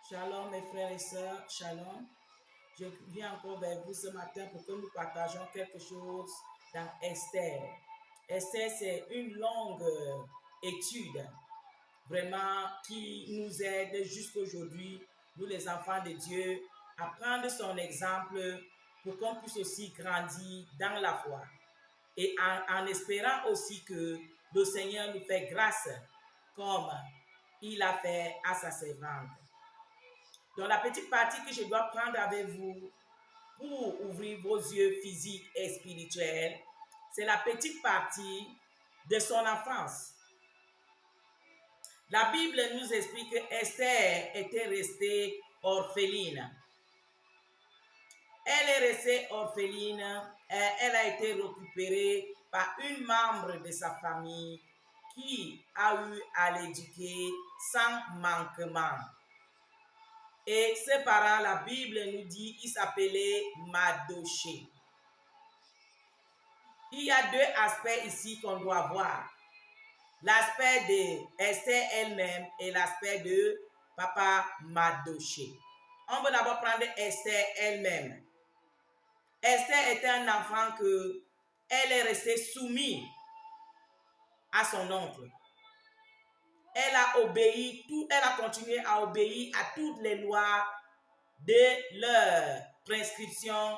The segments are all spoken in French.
Shalom mes frères et sœurs, shalom. Je viens encore vers vous ce matin pour que nous partageons quelque chose dans Esther. Esther, c'est une longue étude, vraiment qui nous aide jusqu'aujourd'hui, nous les enfants de Dieu, à prendre son exemple pour qu'on puisse aussi grandir dans la foi. Et en espérant aussi que le Seigneur nous fait grâce comme il a fait à sa servante. Donc, la petite partie que je dois prendre avec vous pour ouvrir vos yeux physiques et spirituels, c'est la petite partie de son enfance. La Bible nous explique que Esther était restée orpheline. Elle est restée orpheline et elle a été récupérée par une membre de sa famille qui a eu à l'éduquer sans manquement. Et ses parents, la Bible nous dit, il s'appelait Mardochée. Il y a deux aspects ici qu'on doit voir. L'aspect de Esther elle-même et l'aspect de papa Mardochée. On va d'abord prendre Esther elle-même. Esther était un enfant que elle est restée soumise à son oncle. Elle a obéi, elle a continué à obéir à toutes les lois de leur prescription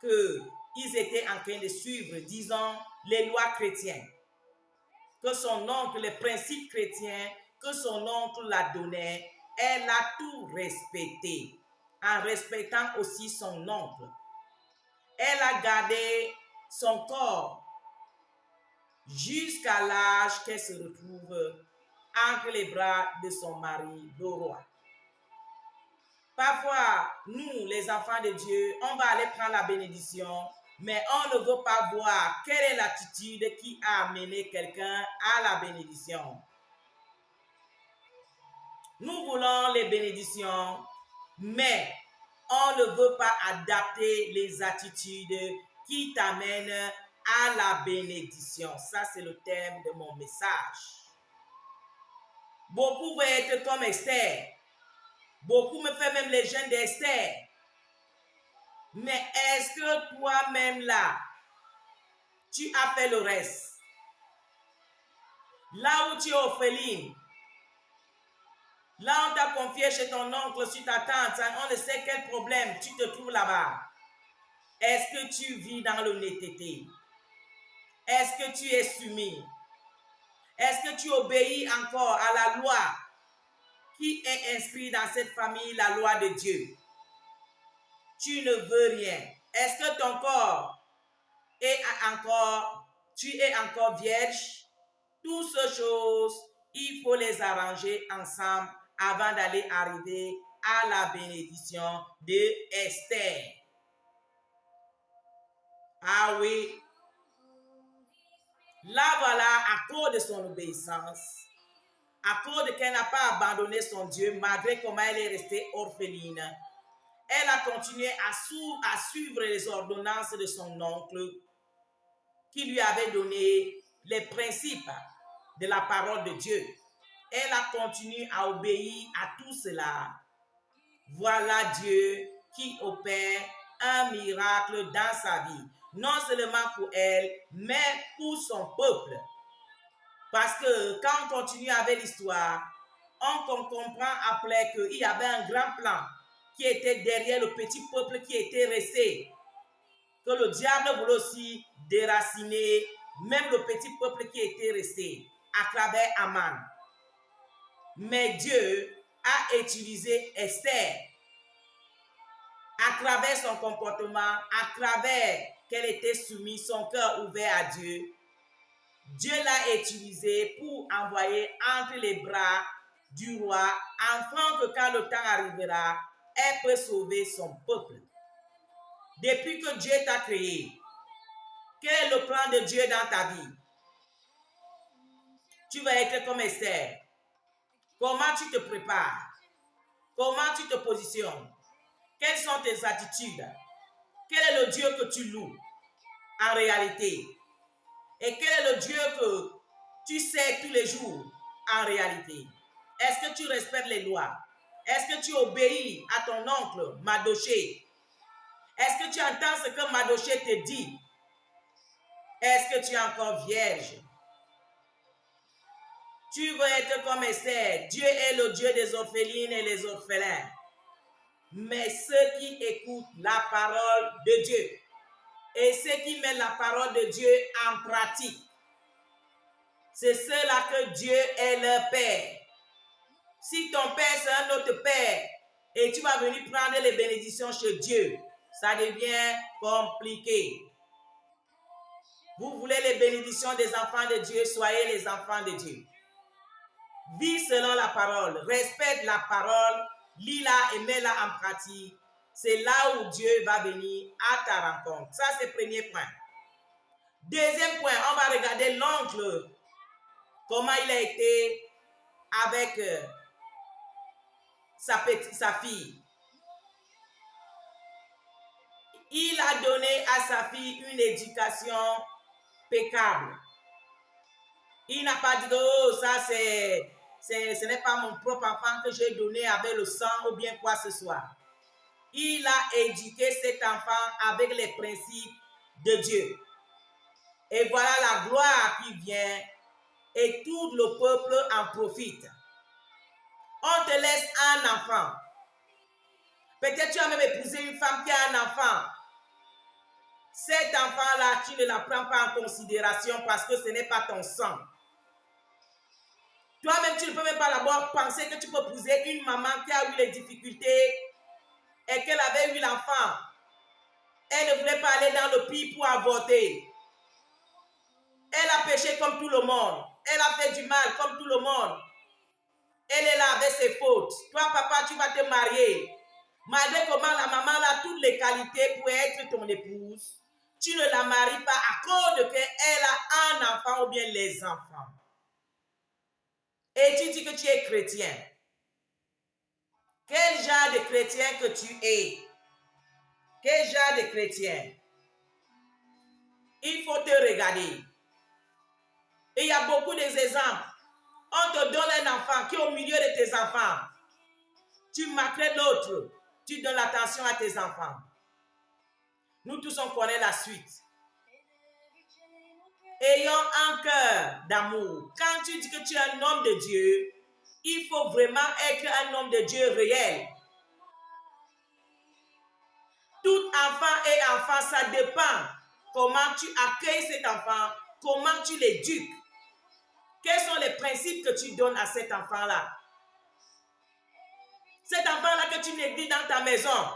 qu'ils étaient en train de suivre, disons, les lois chrétiennes. Que son oncle, les principes chrétiens que son oncle la donnait, elle a tout respecté, en respectant aussi son oncle. Elle a gardé son corps jusqu'à l'âge qu'elle se retrouve entre les bras de son mari, le roi. Parfois, nous, les enfants de Dieu, on va aller prendre la bénédiction, mais on ne veut pas voir quelle est l'attitude qui a amené quelqu'un à la bénédiction. Nous voulons les bénédictions, mais on ne veut pas adapter les attitudes qui t'amènent à la bénédiction. Ça, c'est le thème de mon message. Beaucoup veulent être comme Esther. Beaucoup me font même les jeunes d'Esther. Mais est-ce que toi-même là, tu as fait le reste? Là où tu es orpheline, là on t'a confié chez ton oncle, sur ta tante, on ne sait quel problème tu te trouves là-bas. Est-ce que tu vis dans l'honnêteté? Est-ce que tu es soumis? Est-ce que tu obéis encore à la loi qui est inscrite dans cette famille, la loi de Dieu? Tu ne veux rien. Est-ce que ton corps tu es encore vierge? Toutes ces choses, il faut les arranger ensemble avant d'aller arriver à la bénédiction de Esther. Ah oui. Là, voilà, à cause de son obéissance, à cause de qu'elle n'a pas abandonné son Dieu, malgré comment elle est restée orpheline, elle a continué à suivre les ordonnances de son oncle qui lui avait donné les principes de la parole de Dieu. Elle a continué à obéir à tout cela. Voilà Dieu qui opère un miracle dans sa vie. Non seulement pour elle, mais pour son peuple. Parce que quand on continue avec l'histoire, on comprend après qu'il y avait un grand plan qui était derrière le petit peuple qui était resté. Que le diable voulait aussi déraciner même le petit peuple qui était resté à travers Aman. Mais Dieu a utilisé Esther à travers son comportement, à travers qu'elle était soumise, son cœur ouvert à Dieu. Dieu l'a utilisé pour envoyer entre les bras du roi, afin que quand le temps arrivera, elle peut sauver son peuple. Depuis que Dieu t'a créé, quel est le plan de Dieu dans ta vie? Tu vas être comme Esther. Comment tu te prépares? Comment tu te positionnes? Quelles sont tes attitudes? Quel est le Dieu que tu loues en réalité? Et quel est le Dieu que tu sais tous les jours en réalité? Est-ce que tu respectes les lois? Est-ce que tu obéis à ton oncle Madoché? Est-ce que tu entends ce que Madoché te dit? Est-ce que tu es encore vierge? Tu veux être comme Esther. Dieu est le Dieu des orphelines et des orphelins. Mais ceux qui écoutent la parole de Dieu et ceux qui mettent la parole de Dieu en pratique, c'est ceux-là que Dieu est leur Père. Si ton Père c'est un autre Père et tu vas venir prendre les bénédictions chez Dieu, ça devient compliqué. Vous voulez les bénédictions des enfants de Dieu, soyez les enfants de Dieu. Vis selon la parole, respecte la parole, lis-la et mets-la en pratique. C'est là où Dieu va venir à ta rencontre. Ça, c'est le premier point. Deuxième point, on va regarder l'oncle, comment il a été avec sa fille. Il a donné à sa fille une éducation impeccable. Il n'a pas dit que oh, ça ce n'est pas mon propre enfant que j'ai donné avec le sang ou bien quoi que ce soit. Il a éduqué cet enfant avec les principes de Dieu. Et voilà la gloire qui vient et tout le peuple en profite. On te laisse un enfant. Peut-être tu as même épousé une femme qui a un enfant. Cet enfant-là, tu ne la prends pas en considération parce que ce n'est pas ton sang. Toi-même, tu ne peux même pas d'abord penser que tu peux épouser une maman qui a eu les difficultés et qu'elle avait eu l'enfant. Elle ne voulait pas aller dans le puits pour avorter. Elle a péché comme tout le monde. Elle a fait du mal comme tout le monde. Elle est là avec ses fautes. Toi, papa, tu vas te marier. Malgré comment la maman a toutes les qualités pour être ton épouse, tu ne la maries pas à cause de qu'elle a un enfant ou bien les enfants. Et tu dis que tu es chrétien. Quel genre de chrétien que tu es? Quel genre de chrétien? Il faut te regarder. Et il y a beaucoup d'exemples. On te donne un enfant qui est au milieu de tes enfants. Tu maltraites l'autre. Tu donnes l'attention à tes enfants. Nous tous, on connaît la suite. Ayons un cœur d'amour. Quand tu dis que tu es un homme de Dieu, il faut vraiment être un homme de Dieu réel. Tout enfant et enfant, ça dépend comment tu accueilles cet enfant, comment tu l'éduques. Quels sont les principes que tu donnes à cet enfant-là? Cet enfant-là que tu négliges dans ta maison,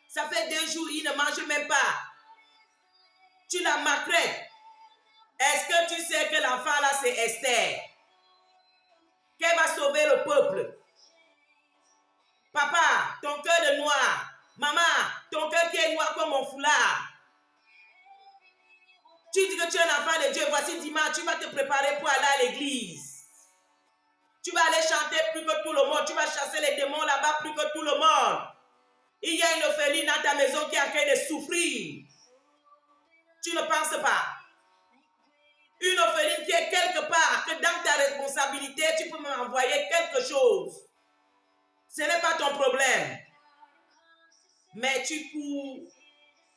ça fait 2 jours, il ne mange même pas. Tu la maltraites. Est-ce que tu sais que l'enfant-là, c'est Esther? Qu'elle va sauver le peuple. Papa, ton cœur est noir. Maman, ton cœur qui est noir comme mon foulard. Tu dis que tu es un enfant de Dieu. Voici dimanche, tu vas te préparer pour aller à l'église. Tu vas aller chanter plus que tout le monde. Tu vas chasser les démons là-bas plus que tout le monde. Il y a une orpheline dans ta maison qui est en train de souffrir. Tu ne penses pas. Une orpheline qui est quelque part, que dans ta responsabilité, tu peux m'envoyer quelque chose. Ce n'est pas ton problème. Mais tu cours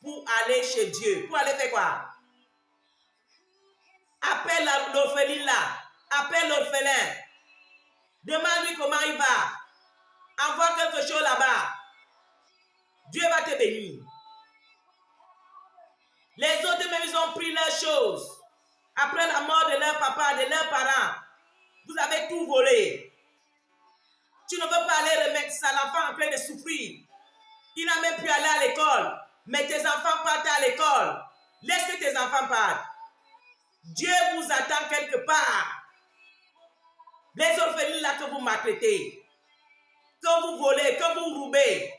pour aller chez Dieu. Pour aller faire quoi? Appelle l'orpheline là. Appelle l'orphelin. Demande-lui comment il va. Envoie quelque chose là-bas. Dieu va te bénir. Les autres même, ils ont pris leurs choses. Après la mort de leur papa, de leurs parents. Vous avez tout volé. Tu ne veux pas aller remettre ça à l'enfant en train de souffrir. Il n'a même pu aller à l'école. Mais tes enfants partent à l'école. Laisse que tes enfants partent. Dieu vous attend quelque part. Les orphelins là que vous maltraitez, que vous volez, que vous roubez,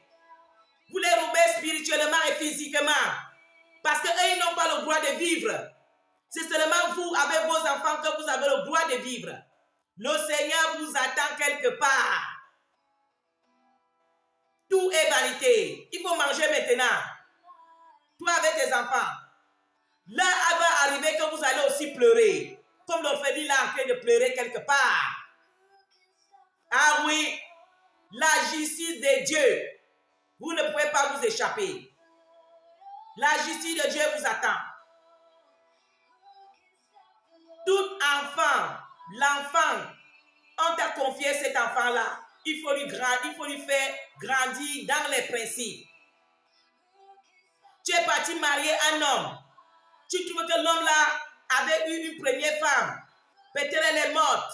vous les roubez spirituellement et physiquement. Parce qu'eux, ils n'ont pas le droit de vivre. C'est seulement vous, avec vos enfants, que vous avez le droit de vivre. Le Seigneur vous attend quelque part. Tout est vanité. Il faut manger maintenant. Toi avec tes enfants. Là, elle va arriver que vous allez aussi pleurer. Comme l'orpheline là en train de pleurer quelque part. Ah oui. La justice de Dieu, vous ne pouvez pas vous échapper. La justice de Dieu vous attend. Tout enfant, l'enfant, on t'a confié cet enfant-là. Il faut lui faire grandir dans les principes. Tu es parti marier un homme. Tu trouves que l'homme-là avait eu une première femme. Peut-être elle est morte.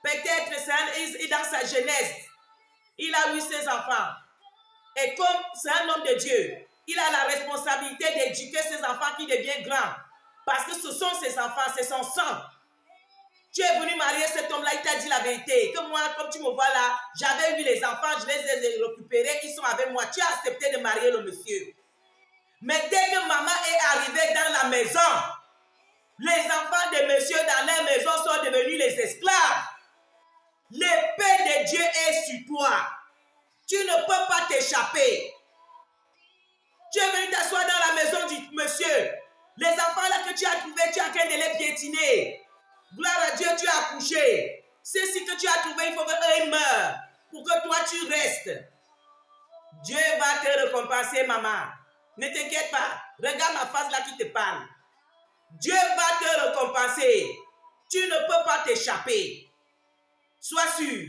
Peut-être c'est dans sa jeunesse. Il a eu ses enfants. Et comme c'est un homme de Dieu, il a la responsabilité d'éduquer ses enfants qui deviennent grands. Parce que ce sont ses enfants, c'est son sang. Tu es venu marier cet homme-là, il t'a dit la vérité. Que moi, comme tu me vois là, j'avais eu les enfants, je les ai récupérés, ils sont avec moi. Tu as accepté de marier le monsieur. Mais dès que maman est arrivée dans la maison, les enfants de monsieur dans leur maison sont devenus les esclaves. L'épée de Dieu est sur toi. Tu ne peux pas t'échapper. Tu es venu t'asseoir dans la maison du monsieur. Les enfants là que tu as trouvés, tu es en train de les piétiner. Gloire à Dieu, tu as accouché. C'est ce que tu as trouvé, il faut qu'eux meurent pour que toi tu restes. Dieu va te récompenser, maman. Ne t'inquiète pas. Regarde ma face là qui te parle. Dieu va te récompenser. Tu ne peux pas t'échapper. Sois sûr.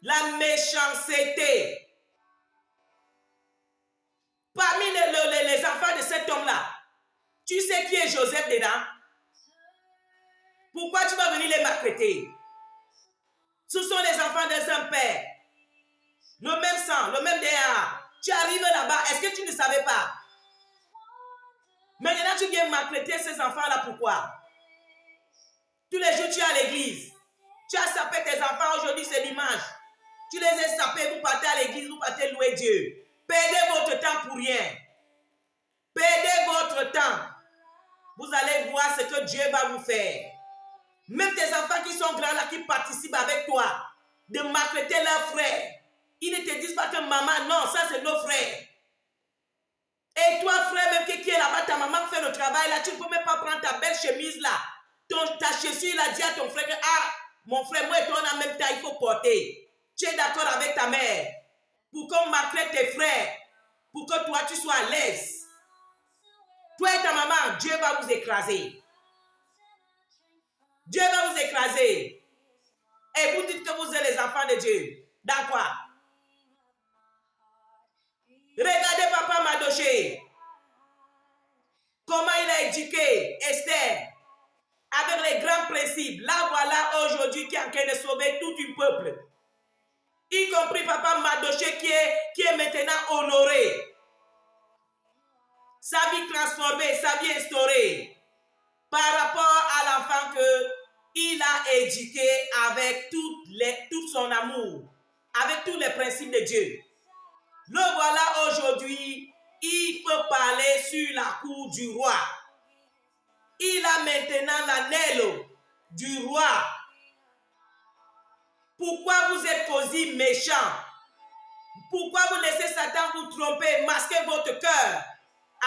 La méchanceté. Parmi les enfants de cet homme-là, tu sais qui est Joseph dedans? Pourquoi tu vas venir les maltraiter? Ce sont les enfants d'un père. Le même sang, le même DNA. Tu arrives là-bas, est-ce que tu ne savais pas? Maintenant, tu viens maltraiter ces enfants-là, pourquoi? Tous les jours, tu es à l'église. Tu as sapé tes enfants, aujourd'hui c'est dimanche. Tu les as sapés, vous partez à l'église, vous partez louer Dieu. Perdez votre temps pour rien. Perdez votre temps. Vous allez voir ce que Dieu va vous faire. Même tes enfants qui sont grands là, qui participent avec toi, de maltraiter leurs frères. Ils ne te disent pas que maman, non, ça c'est nos frères. Et toi, frère, même qui est là-bas, ta maman fait le travail là, tu ne peux même pas prendre ta belle chemise là. Ta chaussure, il a dit à ton frère que, ah, mon frère, moi et toi, on a même taille, il faut porter. Tu es d'accord avec ta mère pour qu'on maltraite tes frères, pour que toi, tu sois à l'aise. Toi et ta maman, Dieu va vous écraser. Dieu va vous écraser. Et vous dites que vous êtes les enfants de Dieu. Dans quoi? Regardez Papa Madoché. Comment il a éduqué Esther. Avec les grands principes. Là, voilà aujourd'hui qui est en train de sauver tout un peuple. Y compris Papa Madoché qui est maintenant honoré. Sa vie transformée, sa vie instaurée. Par rapport à l'enfant qu'il a éduqué avec tout son amour. Avec tous les principes de Dieu. Le voilà aujourd'hui, il peut parler sur la cour du roi. Il a maintenant l'anneau du roi. Pourquoi vous êtes aussi méchant? Pourquoi vous laissez Satan vous tromper, masquer votre cœur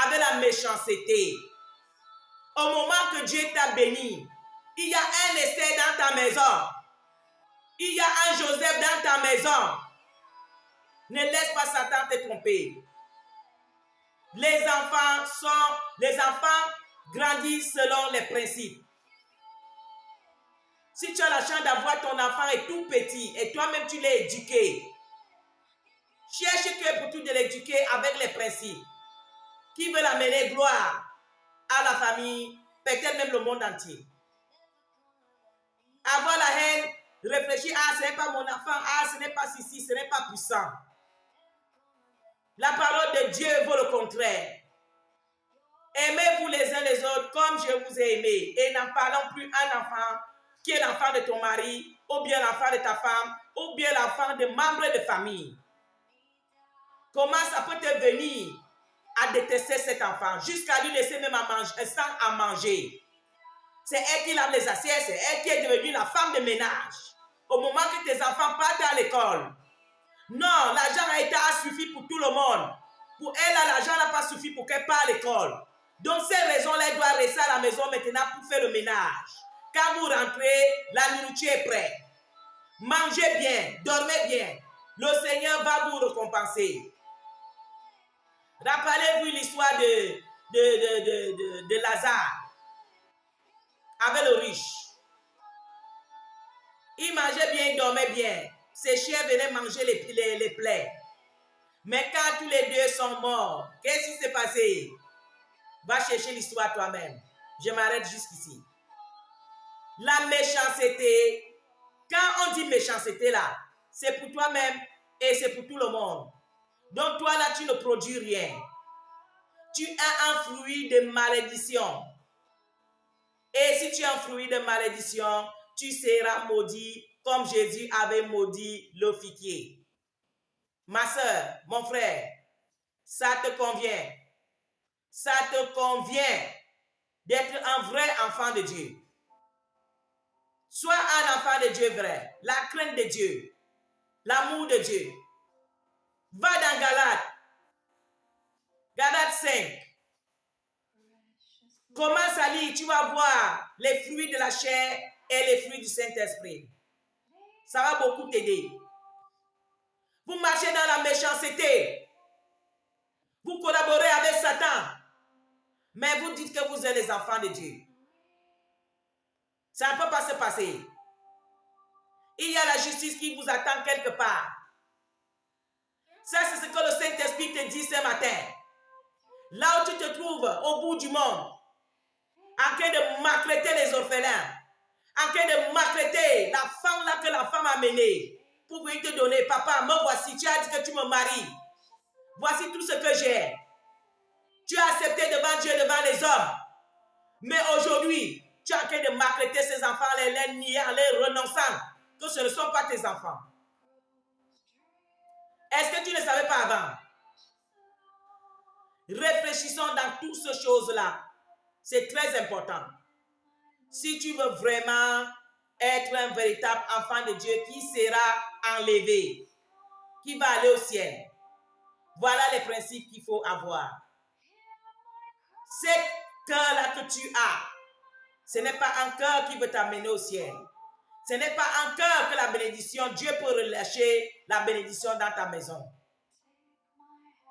avec la méchanceté? Au moment que Dieu t'a béni, il y a un Esther dans ta maison. Il y a un Joseph dans ta maison. Ne laisse pas Satan te tromper. Les enfants grandissent selon les principes. Si tu as la chance d'avoir ton enfant est tout petit et toi-même tu l'as éduqué, cherche que pour tout de l'éduquer avec les principes qui veulent amener gloire à la famille, peut-être même le monde entier. Avoir la haine, réfléchir, ah ce n'est pas mon enfant, ah ce n'est pas ceci, ce n'est pas puissant. La parole de Dieu vaut le contraire. Aimez-vous les uns les autres comme je vous ai aimé. Et n'en parlons plus un enfant qui est l'enfant de ton mari, ou bien l'enfant de ta femme, ou bien l'enfant de membres de famille. Comment ça peut te venir à détester cet enfant, jusqu'à lui laisser même sans à manger? C'est elle qui lave les assiettes, c'est elle qui est devenue la femme de ménage. Au moment que tes enfants partent à l'école. Non, l'argent a suffi pour tout le monde. Pour elle, l'argent n'a pas suffi pour qu'elle parte à l'école. Donc, ces raisons-là, elle doit rester à la maison maintenant pour faire le ménage. Quand vous rentrez, la nourriture est prête. Mangez bien, dormez bien. Le Seigneur va vous récompenser. Rappelez-vous l'histoire de Lazare avec le riche. Il mangeait bien, il dormait bien. Ses chiens venaient manger les plaies. Mais quand tous les deux sont morts, qu'est-ce qui s'est passé? Va chercher l'histoire toi-même. Je m'arrête jusqu'ici. La méchanceté, quand on dit méchanceté là, c'est pour toi-même et c'est pour tout le monde. Donc toi là, tu ne produis rien. Tu as un fruit de malédiction. Et si tu as un fruit de malédiction, tu seras maudit comme Jésus avait maudit le figuier. Ma soeur, mon frère, ça te convient. Ça te convient d'être un vrai enfant de Dieu. Sois un enfant de Dieu vrai. La crainte de Dieu. L'amour de Dieu. Va dans Galates. Galates 5. Commence à lire, tu vas voir les fruits de la chair et les fruits du Saint-Esprit. Ça va beaucoup t'aider. Vous marchez dans la méchanceté. Vous collaborez avec Satan. Mais vous dites que vous êtes les enfants de Dieu. Ça ne peut pas se passer. Il y a la justice qui vous attend quelque part. Ça, c'est ce que le Saint-Esprit te dit ce matin. Là où tu te trouves, au bout du monde, en train de maltraiter les orphelins, en train de maltraiter la femme là que la femme a menée, pour venir te donner, papa, me voici, tu as dit que tu me maries. Voici tout ce que j'ai. Tu as accepté devant Dieu, devant les hommes. Mais aujourd'hui, tu es en train de maltraiter ces enfants, les niant, les renonçant, que ce ne sont pas tes enfants. Est-ce que tu ne savais pas avant? Réfléchissons dans toutes ces choses-là. C'est très important. Si tu veux vraiment être un véritable enfant de Dieu qui sera enlevé, qui va aller au ciel, voilà les principes qu'il faut avoir. Cet cœur-là que tu as, ce n'est pas un cœur qui veut t'amener au ciel. Ce n'est pas un cœur que la bénédiction, Dieu peut relâcher la bénédiction dans ta maison.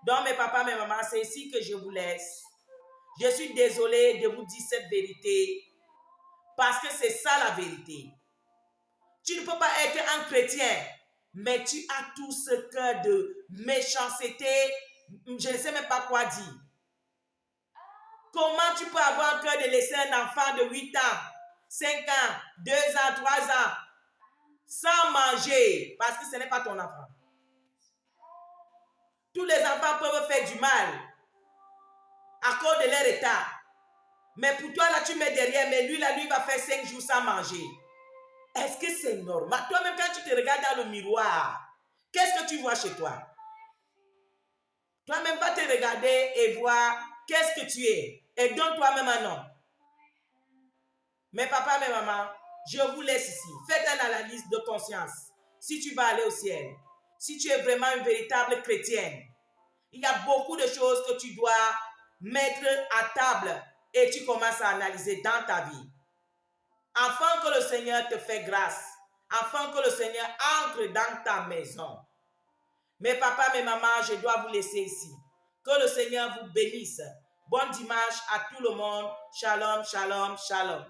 Donc mes papas, mes mamans, c'est ici que je vous laisse. Je suis désolée de vous dire cette vérité parce que c'est ça la vérité. Tu ne peux pas être un chrétien, mais tu as tout ce cœur de méchanceté, je ne sais même pas quoi dire. Comment tu peux avoir un cœur de laisser un enfant de 8 ans, 5 ans, 2 ans, 3 ans, sans manger, parce que ce n'est pas ton enfant. Tous les enfants peuvent faire du mal à cause de leur état. Mais pour toi, là, tu mets derrière, mais lui, là, lui va faire 5 jours sans manger. Est-ce que c'est normal? Toi-même, quand tu te regardes dans le miroir, qu'est-ce que tu vois chez toi? Toi-même, va te regarder et voir qu'est-ce que tu es. Et donne toi-même un nom. Mes papas, mes mamans, je vous laisse ici. Faites une analyse de conscience. Si tu vas aller au ciel, si tu es vraiment une véritable chrétienne, il y a beaucoup de choses que tu dois mettre à table et tu commences à analyser dans ta vie. Afin que le Seigneur te fait grâce, afin que le Seigneur entre dans ta maison. Mes papas, mes mamans, je dois vous laisser ici. Que le Seigneur vous bénisse. Bon dimanche à tout le monde. Shalom, shalom, shalom.